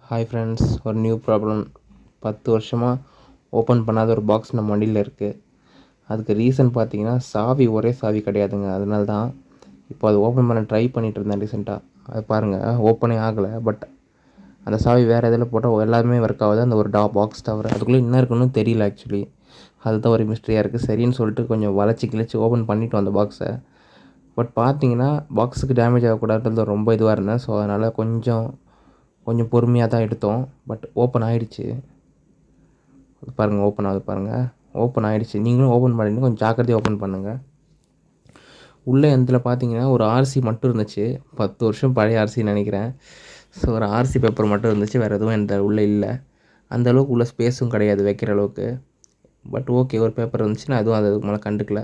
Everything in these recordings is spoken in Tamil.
ஹாய் ஃப்ரெண்ட்ஸ், ஒரு நியூ ப்ராப்ளம். 10 வருஷமாக ஓப்பன் பண்ணாத ஒரு பாக்ஸ் நம்ம வண்டியில் இருக்குது. அதுக்கு ரீசன் பார்த்தீங்கன்னா, சாவி ஒரே சாவி கிடையாதுங்க. அதனால தான் இப்போ அது ஓப்பன் பண்ண ட்ரை பண்ணிகிட்டு இருந்தேன் ரீசெண்டாக. அது பாருங்கள், ஓப்பனே ஆகலை. பட் அந்த சாவி வேறு எதில் போட்டால் எல்லாமே ஒர்க் ஆகுது, அந்த ஒரு பாக்ஸ் தவிர. அதுக்குள்ளே என்ன இருக்குன்னு தெரியல ஆக்சுவலி. அதுதான் ஒரு மிஸ்ட்ரியாக இருக்குது. சரின்னு சொல்லிட்டு கொஞ்சம் வளைச்சி கிழிச்சு ஓப்பன் பண்ணிவிட்டோம் அந்த பாக்ஸை. பட் பார்த்தீங்கன்னா, பாக்ஸுக்கு டேமேஜ் ஆகக்கூடாதுன்றது ரொம்ப இதுவாக இருந்தேன். ஸோ அதனால் கொஞ்சம் பொறுமையாக தான் எடுத்தோம். பட் ஓப்பன் ஆகிடுச்சு. பாருங்கள், ஓப்பன் ஆகுது பாருங்கள். ஓப்பன் ஆகிடுச்சு. நீங்களும் ஓப்பன் பண்ணிவிட்டு கொஞ்சம் ஜாக்கிரதையாக ஓப்பன் பண்ணுங்கள். உள்ளே இதில் பார்த்தீங்கன்னா ஒரு ஆர்சி மட்டும் இருந்துச்சு. 10 வருஷம் பழைய ஆர்சின்னு நினைக்கிறேன். ஸோ ஒரு ஆர்சி பேப்பர் மட்டும் இருந்துச்சு. வேறு எதுவும் இந்த உள்ளே இல்லை. அந்தளவுக்கு உள்ள ஸ்பேஸும் கிடையாது வைக்கிற அளவுக்கு. பட் ஓகே, ஒரு பேப்பர் இருந்துச்சு. நான் எதுவும் அதுக்கு மேலே கண்டுக்கல.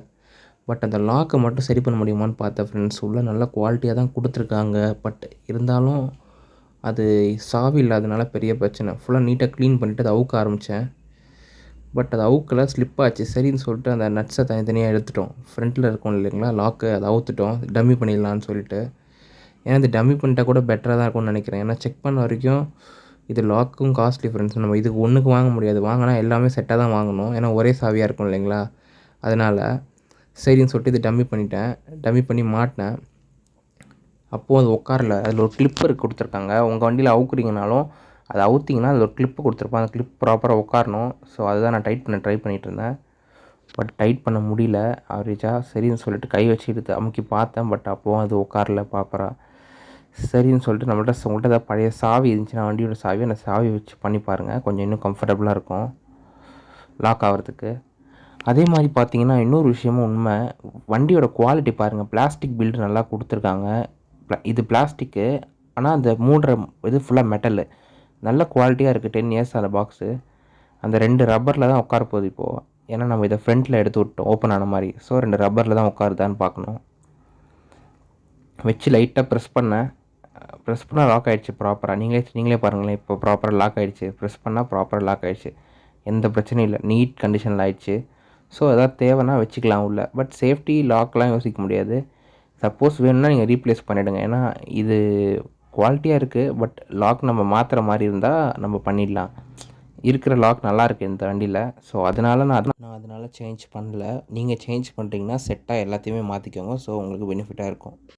பட் அந்த லாக்கை மட்டும் சரி பண்ண முடியுமான்னு பார்த்தேன் ஃப்ரெண்ட்ஸ். உள்ளே நல்ல குவாலிட்டியாக தான் கொடுத்துருக்காங்க. பட் இருந்தாலும் அது சாவி இல்லாதனால பெரிய பிரச்சனை. ஃபுல்லாக நீட்டாக க்ளீன் பண்ணிவிட்டு அதை அவுக்க ஆரம்பித்தேன். பட் அது அவுக்கல, ஸ்லிப் ஆச்சு. சரின்னு சொல்லிட்டு அந்த நட்ஸை தனித்தனியாக எடுத்துட்டோம். ஃப்ரண்ட்டில் இருக்கும் இல்லைங்களா லாக்கு, அதை அவுத்துட்டோம். டம்மி பண்ணிடலான்னு சொல்லிட்டு. ஏன்னா இது டம்மி பண்ணிட்டா கூட பெட்டராக தான் இருக்கும்னு நினைக்கிறேன். ஏன்னா செக் பண்ண வரைக்கும் இது லாக்கும் காஸ்ட்லி ஃப்ரெண்ட்ஸ். நம்ம இதுக்கு ஒன்றுக்கு வாங்க முடியாது. வாங்கினா எல்லாமே செட்டாக தான் வாங்கணும். ஏன்னா ஒரே சாவியாக இருக்கும் இல்லைங்களா. அதனால் சரின்னு சொல்லிட்டு இது டம்மி பண்ணிட்டேன். டம்மி பண்ணி மாட்டினேன். அப்போது அது உட்காரல. அதில் ஒரு கிளிப்பர் கொடுத்துருக்காங்க. உங்கள் வண்டியில் அவுக்குறீங்கனாலும் அதை அவுத்திங்கன்னா அதில் ஒரு கிளிப்பு கொடுத்துருப்பாங்க. அந்த கிளிப் ப்ராப்பராக உட்காரணும். ஸோ அதுதான் நான் டைட் பண்ண ட்ரை பண்ணிகிட்டு இருந்தேன். பட் டைட் பண்ண முடியல ஆவரேஜாக. சரின்னு சொல்லிட்டு கை வச்சு எடுத்து அமுக்கி பார்த்தேன். பட் அப்போது அது உட்காரல ப்ராப்பராக. சரின்னு சொல்லிட்டு உங்கள்கிட்ட ஏதாவது பழைய சாவி இருந்துச்சுன்னா, வண்டியோட சாவி, அந்த சாவி வச்சு பண்ணி பாருங்கள். கொஞ்சம் இன்னும் கம்ஃபர்டபுளாக இருக்கும் லாக் ஆகிறதுக்கு. அதே மாதிரி பார்த்தீங்கன்னா, இன்னொரு விஷயமும் உண்மை. வண்டியோட குவாலிட்டி பாருங்கள். பிளாஸ்டிக் பில்டு நல்லா கொடுத்துருக்காங்க. இது பிளாஸ்டிக்கு, ஆனால் அந்த மூடுற இது ஃபுல்லாக மெட்டலு. நல்ல குவாலிட்டியாக இருக்குது. 10 இயர்ஸ் அந்த பாக்ஸு. அந்த 2 ரப்பரில் தான் உட்கார போகுது இப்போது. ஏன்னா நம்ம இதை ஃப்ரண்ட்டில் எடுத்து விட்டோம் ஓப்பன் ஆன மாதிரி. ஸோ 2 ரப்பரில் தான் உட்காருதான்னு பார்க்கணும். வச்சு லைட்டாக ப்ரெஸ் பண்ணால் லாக் ஆகிடுச்சு ப்ராப்பராக. நீங்களே பாருங்களேன். இப்போ ப்ராப்பராக லாக் ஆகிடுச்சு. ப்ரெஸ் பண்ணால் ப்ராப்பராக லாக் ஆகிடுச்சு. எந்த பிரச்சனையும் இல்லை. நீட் கண்டிஷனில் ஆகிடுச்சு. ஸோ எதாவது தேவைன்னா வச்சுக்கலாம் உள்ள. பட் சேஃப்டி லாக்லாம் யோசிக்க முடியாது. சப்போஸ் வேணும்னா நீங்கள் ரீப்ளேஸ் பண்ணிவிடுங்க. ஏன்னா இது குவாலிட்டியாக இருக்குது. பட் லாக் நம்ம மாற்றுற மாதிரி இருந்தால் நம்ம பண்ணிடலாம். இருக்கிற லாக் நல்லாயிருக்கு இந்த வண்டியில். ஸோ அதனால் நான் சேஞ்ச் பண்ணல. நீங்கள் சேஞ்ச் பண்ணுறீங்கன்னா செட்டாக எல்லாத்தையுமே மாற்றிக்கோங்க. ஸோ உங்களுக்கு பெனிஃபிட்டாக இருக்கும்.